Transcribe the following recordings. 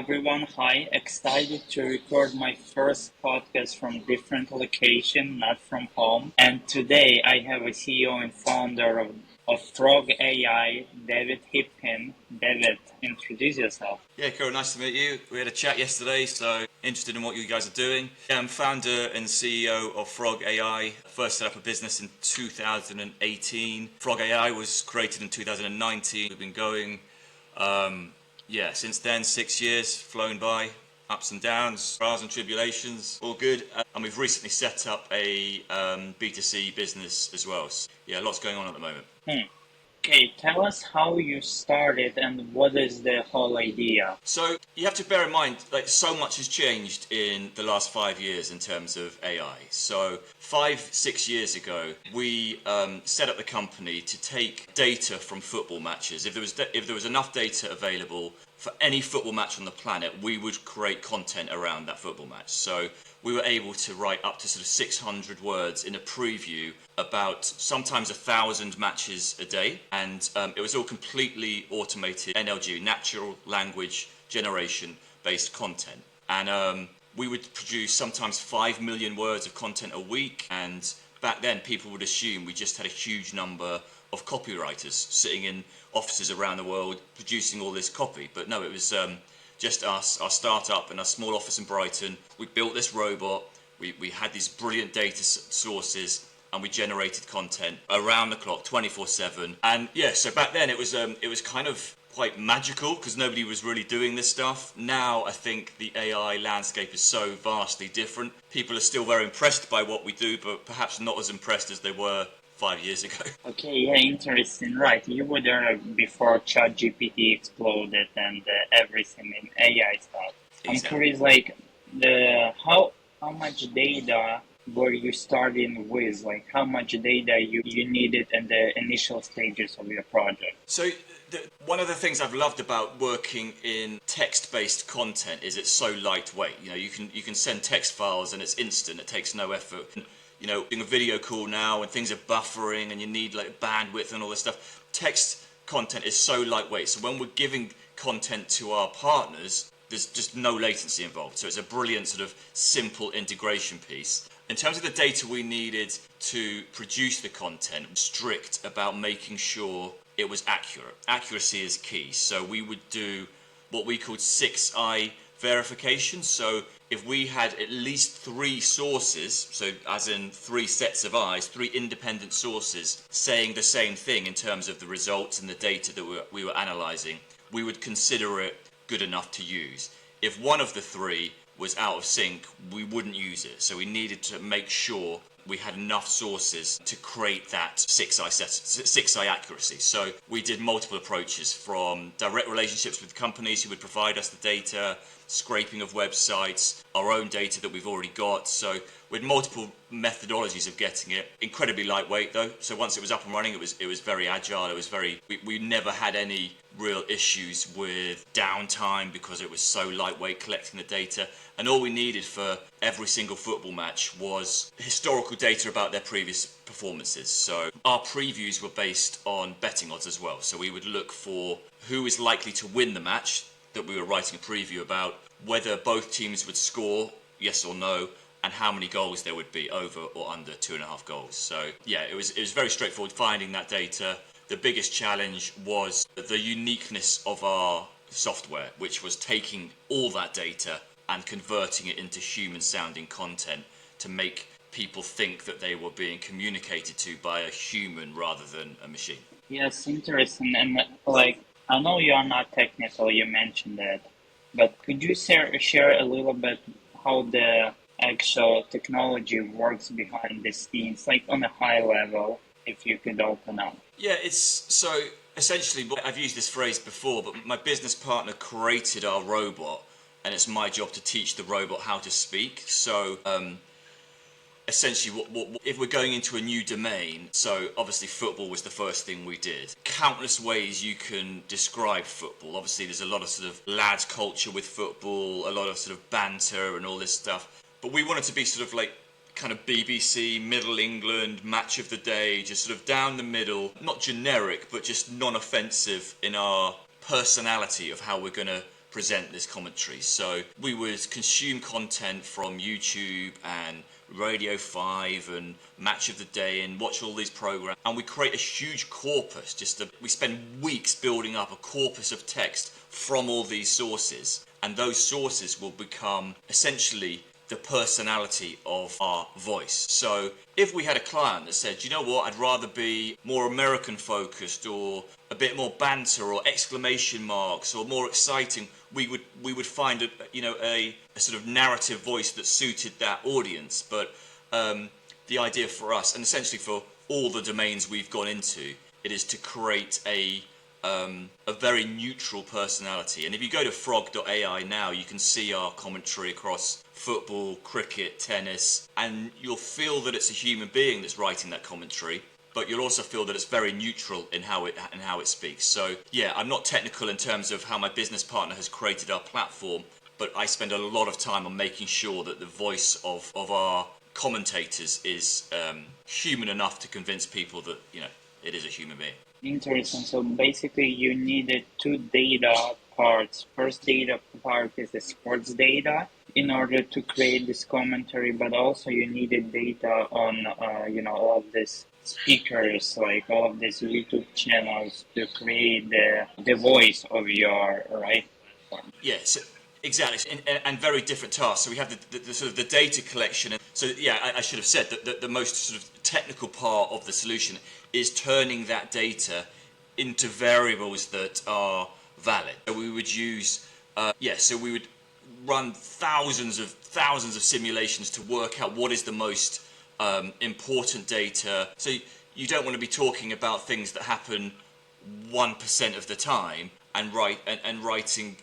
everyone. Hi, excited to record my first podcast from different location, not from home. And today I have a CEO and founder of Frog AI, David Hipkin. David, introduce yourself. Yeah, cool. Nice to meet you. We had a chat yesterday, so interested in what you guys are doing. Yeah, I'm founder and CEO of Frog AI. First set up a business in 2018. Frog AI was created in 2019. We've been going, since then, 6 years, flown by, ups and downs, trials and tribulations, all good. And we've recently set up a B2C business as well. So, yeah, lots going on at the moment. Okay, tell us how you started and what is the whole idea. So you have to bear in mind, like, so much has changed in the last 5 years in terms of AI. So 5, 6 years ago, we set up the company to take data from football matches. If there was enough data available for any football match on the planet, we would create content around that football match. So we were able to write up to sort of 600 words in a preview about sometimes 1,000 matches a day, and it was all completely automated NLG, natural language generation based content. And we would produce sometimes 5 million words of content a week, and back then people would assume we just had a huge number of copywriters sitting in offices around the world producing all this copy. But no, it was just us, our startup, and our small office in Brighton. We built this robot. We had these brilliant data sources, and we generated content around the clock, 24/7. And yeah, so back then it was kind of quite magical because nobody was really doing this stuff. Now I think the AI landscape is so vastly different. People are still very impressed by what we do, but perhaps not as impressed as they were 5 years ago. Okay, yeah, interesting. Right, you were there before ChatGPT exploded and everything in AI stuff. I'm Exactly. curious, like how much data were you starting with? Like how much data you needed in the initial stages of your project? So one of the things I've loved about working in text-based content is it's so lightweight. You know, you can send text files and it's instant. It takes no effort. You know, doing a video call now and things are buffering and you need like bandwidth and all this stuff. Text content is so lightweight. So when we're giving content to our partners, there's just no latency involved. So it's a brilliant sort of simple integration piece. In terms of the data we needed to produce the content, strict about making sure it was accurate. Accuracy is key. So we would do what we called 6i verification. So if we had at least 3 sources, so as in 3 sets of eyes, 3 independent sources saying the same thing in terms of the results and the data that we were analyzing, we would consider it good enough to use. If one of the 3 was out of sync, we wouldn't use it. So we needed to make sure we had enough sources to create that 6i accuracy. So we did multiple approaches, from direct relationships with companies who would provide us the data, scraping of websites, our own data that we've already got. So we had multiple methodologies of getting it. Incredibly lightweight though. So once it was up and running, it was very agile. We never had any real issues with downtime because it was so lightweight collecting the data. And all we needed for every single football match was historical data about their previous performances. So our previews were based on betting odds as well. So we would look for who is likely to win the match that we were writing a preview about, whether both teams would score, yes or no, and how many goals there would be, over or under 2.5 goals. So yeah, it was very straightforward finding that data. The biggest challenge was the uniqueness of our software, which was taking all that data and converting it into human-sounding content to make people think that they were being communicated to by a human rather than a machine. Yes, interesting. And like, I know you are not technical, you mentioned that, but could you share a little bit how the actual technology works behind the scenes, like on a high level, if you could open up? Yeah, it's so essentially, I've used this phrase before, but my business partner created our robot, and it's my job to teach the robot how to speak. So essentially, if we're going into a new domain, so obviously football was the first thing we did. Countless ways you can describe football. Obviously, there's a lot of sort of lads culture with football, a lot of sort of banter and all this stuff. But we wanted to be sort of like kind of BBC, Middle England, match of the day, just sort of down the middle, not generic, but just non-offensive in our personality of how we're going to present this commentary. So we would consume content from YouTube and Radio 5 and Match of the Day and watch all these programs, and we create a huge corpus. We spend weeks building up a corpus of text from all these sources, and those sources will become essentially the personality of our voice. So if we had a client that said, you know what, I'd rather be more American focused or a bit more banter or exclamation marks or more exciting, we would find a sort of narrative voice that suited that audience. But the idea for us, and essentially for all the domains we've gone into, it is to create a very neutral personality. And if you go to frog.ai now, you can see our commentary across football, cricket, tennis, and you'll feel that it's a human being that's writing that commentary, but you'll also feel that it's very neutral in how it speaks. So yeah, I'm not technical in terms of how my business partner has created our platform, but I spend a lot of time on making sure that the voice of our commentators is human enough to convince people that, you know, it is a human being. Interesting. So basically, you needed two data parts. First data part is the sports data in order to create this commentary, but also you needed data on, all of these speakers, like all of these YouTube channels to create the voice of your, right? Yes, exactly, and very different tasks. So we have the sort of the data collection. So yeah, I should have said that the most sort of technical part of the solution is turning that data into variables that are valid. So we would use, so we would run thousands of simulations to work out what is the most important data. So you don't want to be talking about things that happen 1% of the time and writing,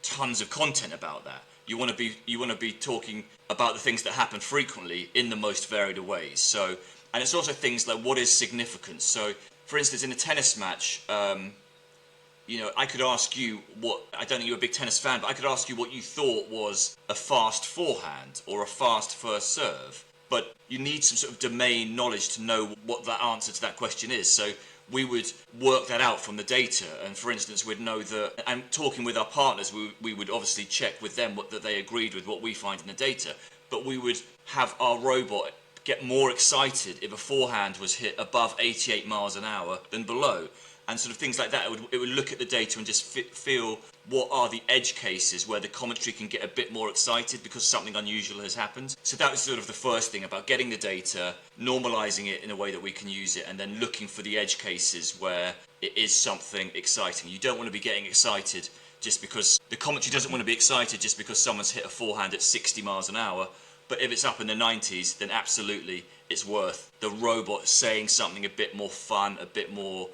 tons of content about that. You want to be talking about the things that happen frequently in the most varied of ways. So, and it's also things like what is significance. So, for instance, in a tennis match, I could ask you what, I don't think you're a big tennis fan, but I could ask you what you thought was a fast forehand or a fast first serve. But you need some sort of domain knowledge to know what that answer to that question is. So we would work that out from the data. And for instance, we'd know that, and talking with our partners, we would obviously check with them that they agreed with what we find in the data. But we would have our robot get more excited if a forehand was hit above 88 miles an hour than below. And sort of things like that. It would look at the data and just feel what are the edge cases where the commentary can get a bit more excited because something unusual has happened. So that was sort of the first thing about getting the data, normalizing it in a way that we can use it, and then looking for the edge cases where it is something exciting. You don't want to be getting excited just because the commentary doesn't want to be excited just because someone's hit a forehand at 60 miles an hour. But if it's up in the 90s, then absolutely it's worth the robot saying something a bit more fun, a bit more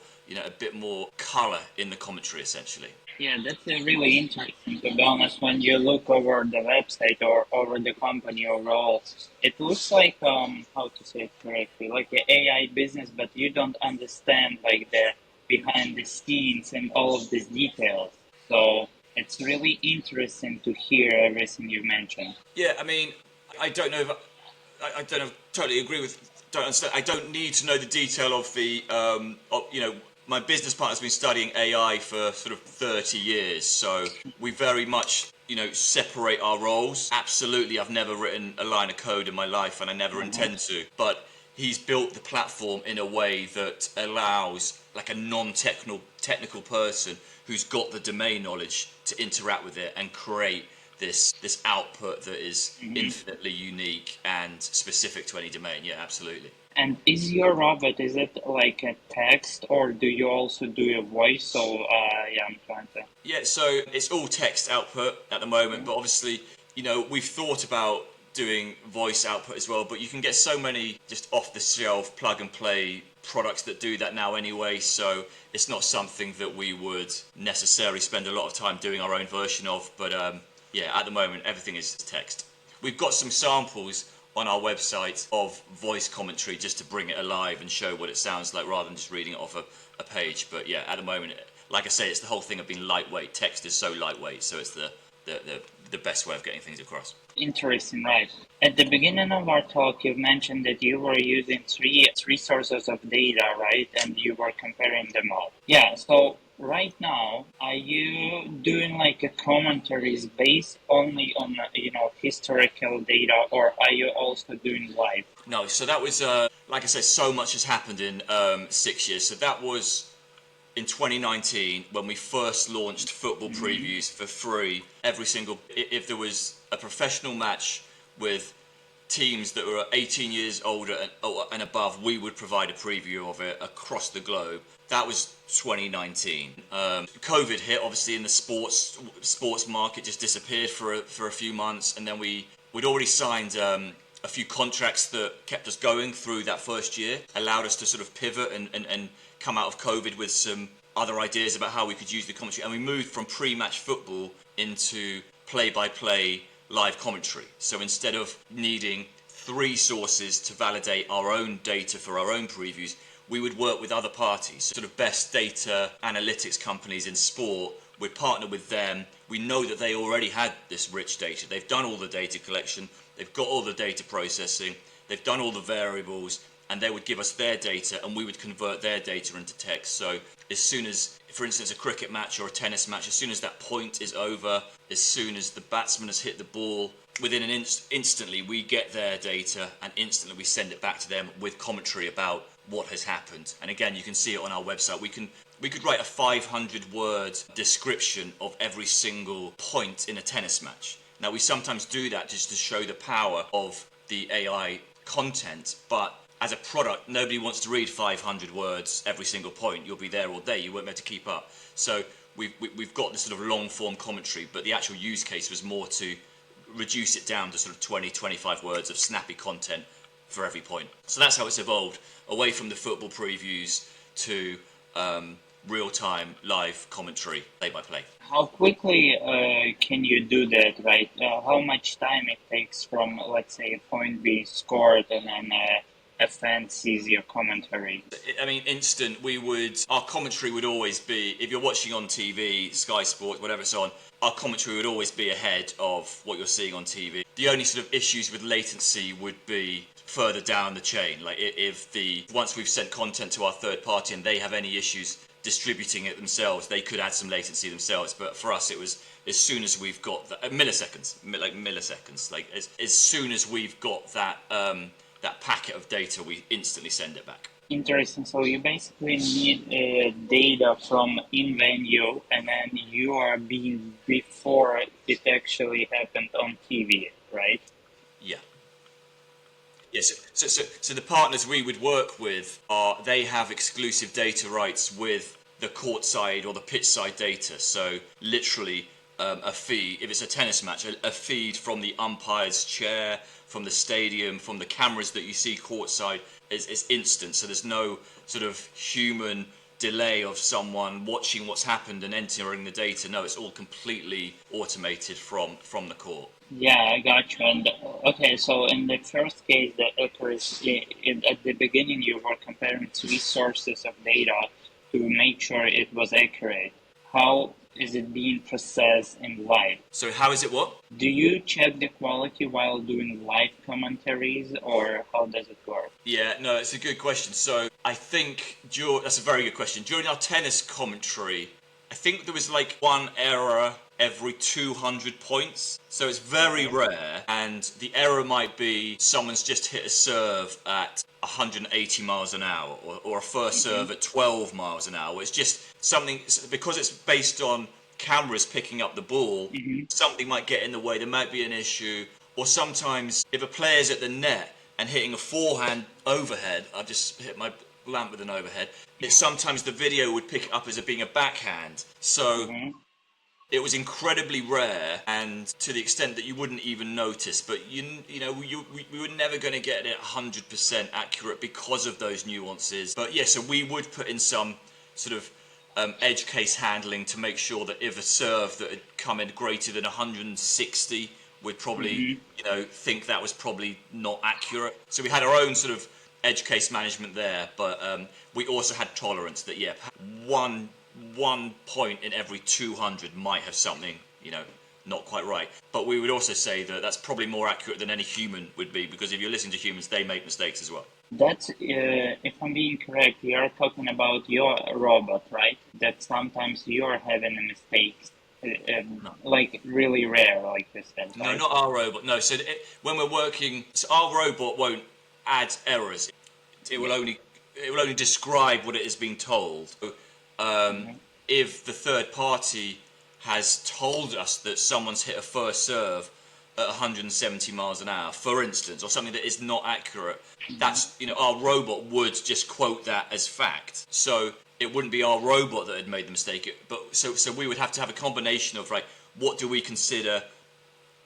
colour in the commentary, essentially. Yeah, that's really interesting. To be honest, when you look over the website or over the company overall, it looks like how to say it correctly, like an AI business, but you don't understand like the behind the scenes and all of these details. So it's really interesting to hear everything you mentioned. Yeah, I mean, I don't know if I don't know, totally agree with. Don't understand. I don't need to know the detail of the my business partner's been studying AI for sort of 30 years, so we very much, separate our roles. Absolutely, I've never written a line of code in my life, and I never intend to. But he's built the platform in a way that allows, like, a technical person who's got the domain knowledge to interact with it and create this output that is infinitely unique and specific to any domain. Yeah, absolutely. And is your robot, is it like a text or do you also do a voice? So, I'm trying to... Yeah, so it's all text output at the moment, but obviously, we've thought about doing voice output as well, but you can get so many just off-the-shelf, plug-and-play products that do that now anyway, so it's not something that we would necessarily spend a lot of time doing our own version of, but at the moment, everything is text. We've got some samples on our website of voice commentary just to bring it alive and show what it sounds like rather than just reading it off a page. But yeah, at the moment, like I say, it's the whole thing of being lightweight. Text is so lightweight, so it's the best way of getting things across. Interesting, right. At the beginning of our talk, you mentioned that you were using three sources of data, right? And you were comparing them all. Yeah, so right now, are you doing like a commentaries based only on historical data, or are you also doing live? No, so that was like I said, so much has happened in 6 years. So that was in 2019 when we first launched football Mm-hmm. previews for free. Every single if there was a professional match with teams that were 18 years older and above, we would provide a preview of it across the globe. That was 2019. COVID hit, obviously, in the sports market just disappeared for a few months, and then we'd already signed a few contracts that kept us going through that first year, allowed us to sort of pivot and come out of COVID with some other ideas about how we could use the commentary, and we moved from pre-match football into play-by-play live commentary. So instead of needing three sources to validate our own data for our own previews, we would work with other parties, sort of best data analytics companies in sport. We'd partner with them. We know that they already had this rich data. They've done all the data collection, they've got all the data processing, they've done all the variables, and they would give us their data and we would convert their data into text. So as soon as, for instance, a cricket match or a tennis match, as soon as that point is over, as soon as the batsman has hit the ball, within an instantly we get their data and instantly we send it back to them with commentary about what has happened. And again, you can see it on our website. We could write a 500 word description of every single point in a tennis match. Now, we sometimes do that just to show the power of the AI content, but as a product, nobody wants to read 500 words every single point. You'll be there all day. You won't be able to keep up. So we've got this sort of long form commentary, but the actual use case was more to reduce it down to sort of 20, 25 words of snappy content for every point. So that's how it's evolved, away from the football previews to real-time live commentary, play-by-play. How quickly can you do that, right? How much time it takes from, let's say, a point being scored and then a fan sees your commentary? I mean, instant. Our commentary would always be, if you're watching on TV, Sky Sports, whatever it's on, our commentary would always be ahead of what you're seeing on TV. The only sort of issues with latency would be further down the chain. Like if once we've sent content to our third party and they have any issues distributing it themselves, they could add some latency themselves. But for us, it was as soon as we've got milliseconds, like as soon as we've got that packet of data, we instantly send it back. Interesting. So you basically need data from in venue, and then you are being before it actually happened on TV, right? Yeah. Yes. So the partners we would work with they have exclusive data rights with the courtside or the pitch side data. So literally a feed, if it's a tennis match, a feed from the umpire's chair, from the stadium, from the cameras that you see courtside is instant. So there's no sort of human delay of someone watching what's happened and entering the data. No, it's all completely automated from the court. Yeah, I got you. And okay, so in the first case, the accuracy at the beginning, you were comparing three sources of data to make sure it was accurate. How is it being processed in live? So how is it what? Do you check the quality while doing live commentaries, or how does it work? Yeah, no, it's a good question. So I think that's a very good question. During our tennis commentary, I think there was like one error every 200 points. So it's very rare, and the error might be someone's just hit a serve at 180 miles an hour, or a first serve at 12 miles an hour. It's just something, because it's based on cameras picking up the ball, something might get in the way. There might be an issue, or sometimes if a player's at the net and hitting a forehand overhead, I just hit my lamp with an overhead. It's sometimes the video would pick it up as it being a backhand. So it was incredibly rare, and to the extent that you wouldn't even notice. But we were never going to get it 100% accurate because of those nuances. But yeah, so we would put in some sort of edge case handling to make sure that if a serve that had come in greater than 160, we'd probably think that was probably not accurate. So we had our own sort of edge case management there, but we also had tolerance that one point in every 200 might have something not quite right. But we would also say that that's probably more accurate than any human would be, because if you're listening to humans, they make mistakes as well. That's, if I'm being correct, we are talking about your robot, right? that sometimes you're having mistakes, No. like really rare, like you said, No, right? not our robot. No, so when we're working, so our robot won't add errors. It will Yeah. only describe what it is being told. So, Hmm. if the third party has told us that someone's hit a first serve at 170 miles an hour, for instance, or something that is not accurate, that's, Hmm. our robot would just quote that as fact. So it wouldn't be our robot that had made the mistake. But so we would have to have a combination of, right, what do we consider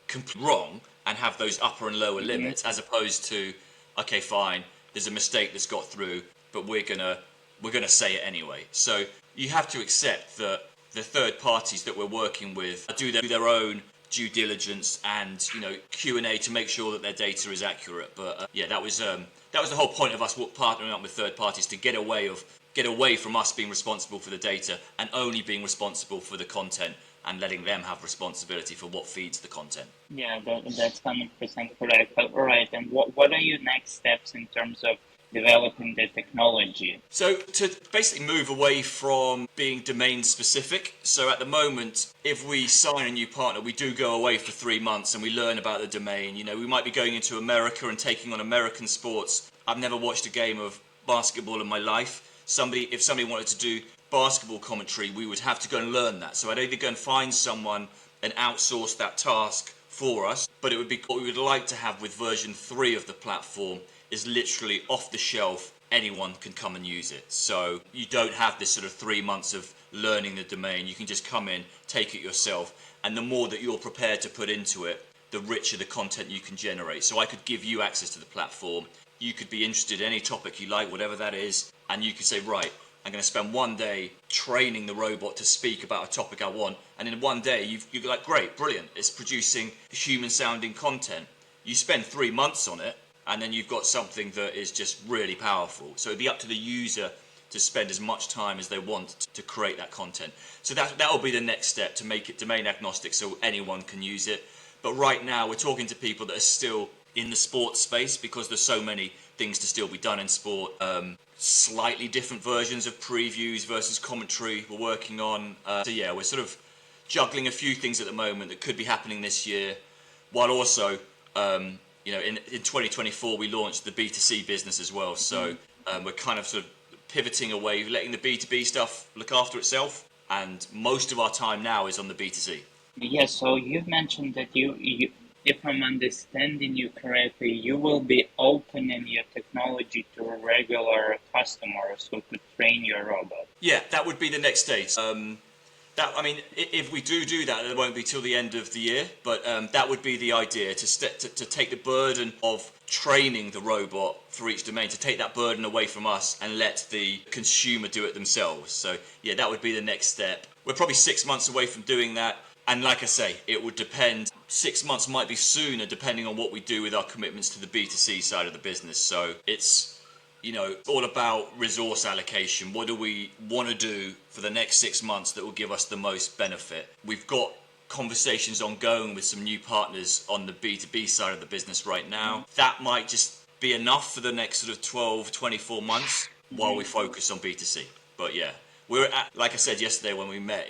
completely wrong, and have those upper and lower Hmm. limits, as opposed to, okay, fine, there's a mistake that's got through, but we're gonna say it anyway. So you have to accept that the third parties that we're working with do their own due diligence and, Q&A to make sure that their data is accurate. But yeah, that was the whole point of us partnering up with third parties, to get away from us being responsible for the data and only being responsible for the content, and letting them have responsibility for what feeds the content. Yeah, that's 100% correct. All right, and what are your next steps in terms of developing the technology? So to basically move away from being domain specific. So at the moment, if we sign a new partner, we do go away for 3 months and we learn about the domain. We might be going into America and taking on American sports. I've never watched a game of basketball in my life. If somebody wanted to do basketball commentary, we would have to go and learn that. So I'd either go and find someone and outsource that task for us. But it would be what we would like to have with version 3 of the platform is literally off the shelf. Anyone can come and use it. So you don't have this sort of 3 months of learning the domain. You can just come in, take it yourself, and the more that you're prepared to put into it, the richer the content you can generate. So I could give you access to the platform. You could be interested in any topic you like, whatever that is, and you could say, right, I'm going to spend one day training the robot to speak about a topic I want, and in one day you're like, great, brilliant, it's producing human sounding content. You spend 3 months on it, and then you've got something that is just really powerful. So it'd be up to the user to spend as much time as they want to create that content. So that will be the next step, to make it domain agnostic so anyone can use it. But right now we're talking to people that are still in the sports space, because there's so many things to still be done in sport. Slightly different versions of previews versus commentary we're working on. So yeah, we're sort of juggling a few things at the moment that could be happening this year, while also, in 2024 we launched the B2C business as well. So we're kind of sort of pivoting away, letting the B2B stuff look after itself, and most of our time now is on the B2C. Yes, so you've mentioned that if I'm understanding you correctly, you will be opening your technology to regular customers who could train your robot. Yeah, that would be the next stage. If we do that, it won't be till the end of the year. But that would be the idea, to take the burden of training the robot for each domain, to take that burden away from us and let the consumer do it themselves. So yeah, that would be the next step. We're probably 6 months away from doing that. And like I say, it would depend. 6 months might be sooner, depending on what we do with our commitments to the B2C side of the business. So it's all about resource allocation. What do we want to do for the next 6 months that will give us the most benefit? We've got conversations ongoing with some new partners on the B2B side of the business right now. That might just be enough for the next sort of 12, 24 months while we Mm-hmm. focus on B2C. But yeah, like I said yesterday when we met,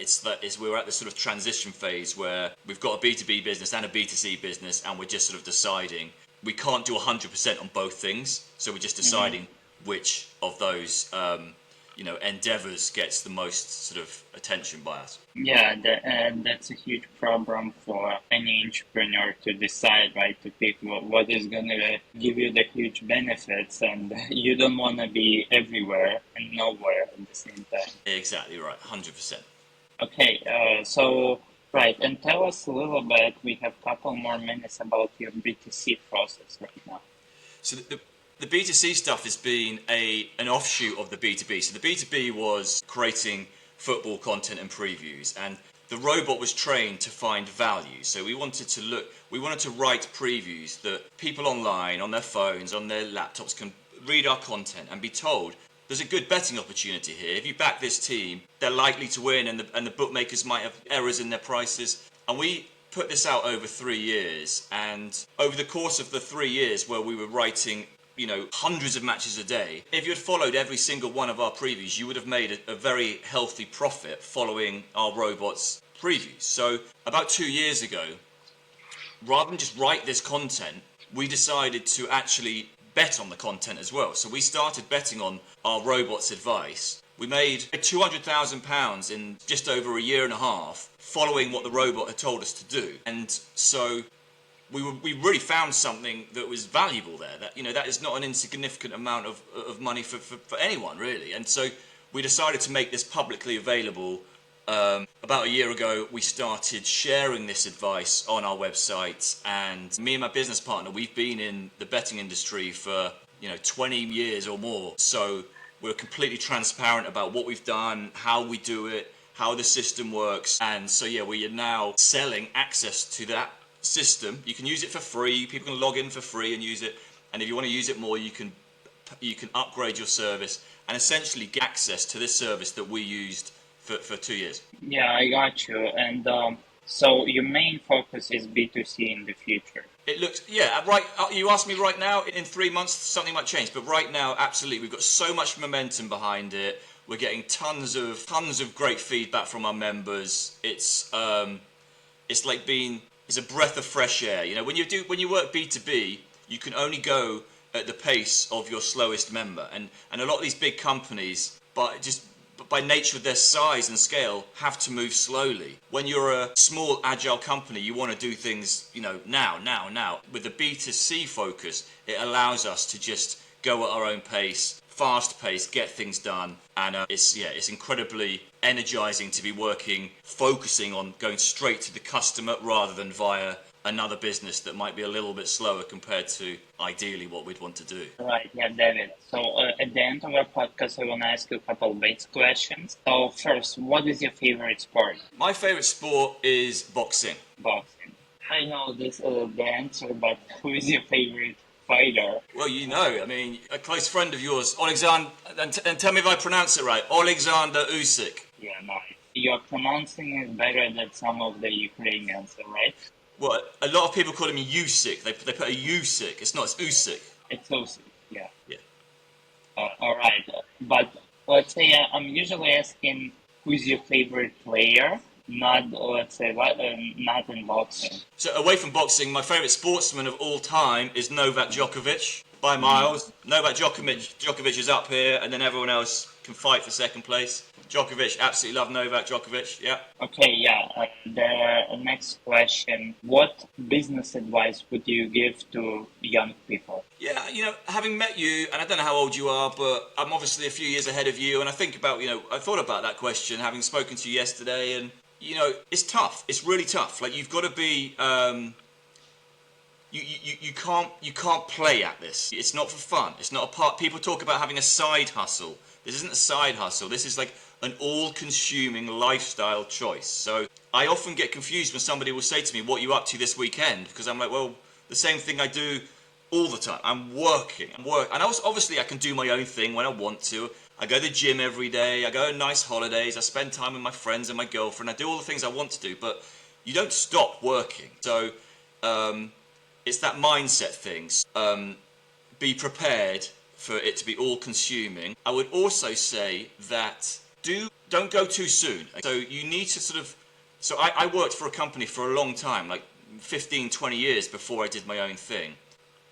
we're at this sort of transition phase where we've got a B2B business and a B2C business, and we're just sort of deciding. We can't do 100% on both things, so we're just Mm-hmm. deciding which of those endeavors gets the most sort of attention by us. Yeah, that's a huge problem for any entrepreneur to decide, right? To pick what is going to give you the huge benefits, and you don't want to be everywhere and nowhere at the same time. Exactly right, 100%. Okay, right, and tell us a little bit. We have a couple more minutes about your B2C process right now. So the B2C stuff has been an offshoot of the B2B. So the B2B was creating football content and previews, and the robot was trained to find value. So we wanted to write previews that people online, on their phones, on their laptops, can read our content and be told, there's a good betting opportunity here. If you back this team, they're likely to win, and the bookmakers might have errors in their prices. And we put this out over 3 years, and over the course of the 3 years where we were writing hundreds of matches a day. If you had followed every single one of our previews, you would have made a very healthy profit following our robots previews. So about 2 years ago, rather than just write this content, we decided to actually bet on the content as well. So we started betting on our robots' advice. We made £200,000 in just over a year and a half following what the robot had told us to do. And so we really found something that was valuable there. That is not an insignificant amount of money for anyone, really. And so we decided to make this publicly available. About a year ago, we started sharing this advice on our website, and me and my business partner, we've been in the betting industry for 20 years or more. So we're completely transparent about what we've done, how we do it, how the system works, and so we are now selling access to that system. You can use it for free. People can log in for free and use it, and if you want to use it more, you can upgrade your service and essentially get access to this service that we used for 2 years. Yeah, I got you. And so your main focus is B2C in the future. It looks, right. You asked me right now, in 3 months, something might change. But right now, absolutely, we've got so much momentum behind it. We're getting tons of great feedback from our members. It's like it's a breath of fresh air. When you work B2B, you can only go at the pace of your slowest member. And a lot of these big companies, by nature of their size and scale, have to move slowly. When you're a small, agile company, you want to do things, now. With the B2C focus, it allows us to just go at our own pace, fast pace, get things done. And it's incredibly energizing to be focusing on going straight to the customer rather than via another business that might be a little bit slower compared to ideally what we'd want to do. Right, yeah, David. So at the end of our podcast, I want to ask you a couple of basic questions. So first, what is your favorite sport? My favorite sport is boxing. Boxing. I know this the answer, but who is your favorite fighter? Well, a close friend of yours, Alexander, and tell me if I pronounce it right, Alexander Usyk. Yeah, nice. You're pronouncing it better than some of the Ukrainians, right? Well, a lot of people call him Usyk. They put a Usyk. It's not. It's Usyk. It's Usyk. Yeah. Yeah. All right. But let's say I'm usually asking who's your favorite player, not not in boxing. So away from boxing, my favorite sportsman of all time is Novak Djokovic by miles. Novak Djokovic is up here, and then everyone else can fight for second place. Djokovic, absolutely love Novak Djokovic. Yeah. Okay. Yeah. The next question: what business advice would you give to young people? Yeah, having met you, and I don't know how old you are, but I'm obviously a few years ahead of you, and I think about, I thought about that question, having spoken to you yesterday, and, it's tough. It's really tough. Like, you've got to be, you can't play at this. It's not for fun. It's not a part, people talk about having a side hustle. This isn't a side hustle. This is like an all-consuming lifestyle choice. So I often get confused when somebody will say to me, what are you up to this weekend? Because I'm like, well, the same thing I do all the time. I'm working. And obviously I can do my own thing when I want to. I go to the gym every day. I go on nice holidays. I spend time with my friends and my girlfriend. I do all the things I want to do, but you don't stop working. So it's that mindset thing. Be prepared for it to be all-consuming. I would also say that don't go too soon. So you need to So I worked for a company for a long time, like 15, 20 years before I did my own thing.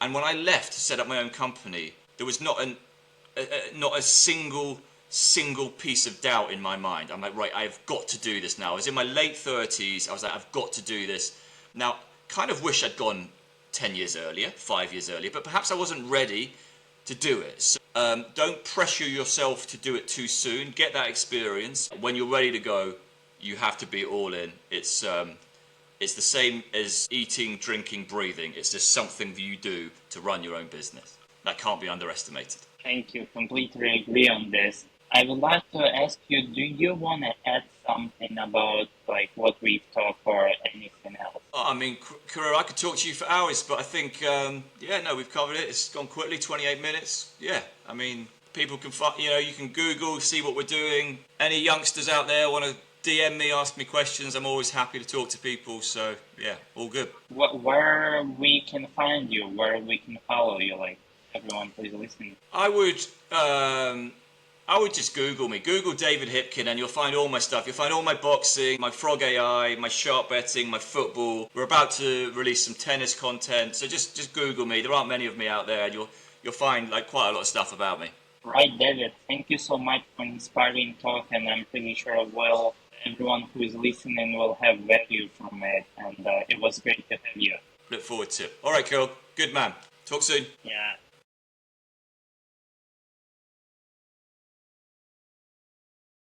And when I left to set up my own company, there was not a single piece of doubt in my mind. I'm like, right, I've got to do this now. I was in my late 30s. I was like, I've got to do this. Now, kind of wish I'd gone 10 years earlier, 5 years earlier, but perhaps I wasn't ready to do it. So, don't pressure yourself to do it too soon. Get that experience. When you're ready to go, you have to be all in. It's the same as eating, drinking, breathing. It's just something that you do to run your own business. That can't be underestimated. Thank you. Completely agree on this. I would like to ask you, do you want to add something about like what we've talked or anything else? I mean, Kuro, I could talk to you for hours, but I think, we've covered it. It's gone quickly, 28 minutes. Yeah, I mean, people can find, you can Google, see what we're doing. Any youngsters out there want to DM me, ask me questions, I'm always happy to talk to people. So, yeah, all good. Where we can find you, where we can follow you, like? everyone who is listening? I would just Google me. Google David Hipkin and you'll find all my stuff. You'll find all my boxing, my frog AI, my sharp betting, my football. We're about to release some tennis content. So just Google me. There aren't many of me out there and you'll find like quite a lot of stuff about me. Right, David. Thank you so much for inspiring talk, and I'm pretty sure everyone who is listening will have value from it. And it was great to have you. Look forward to it. All right, Cole. Good man. Talk soon. Yeah.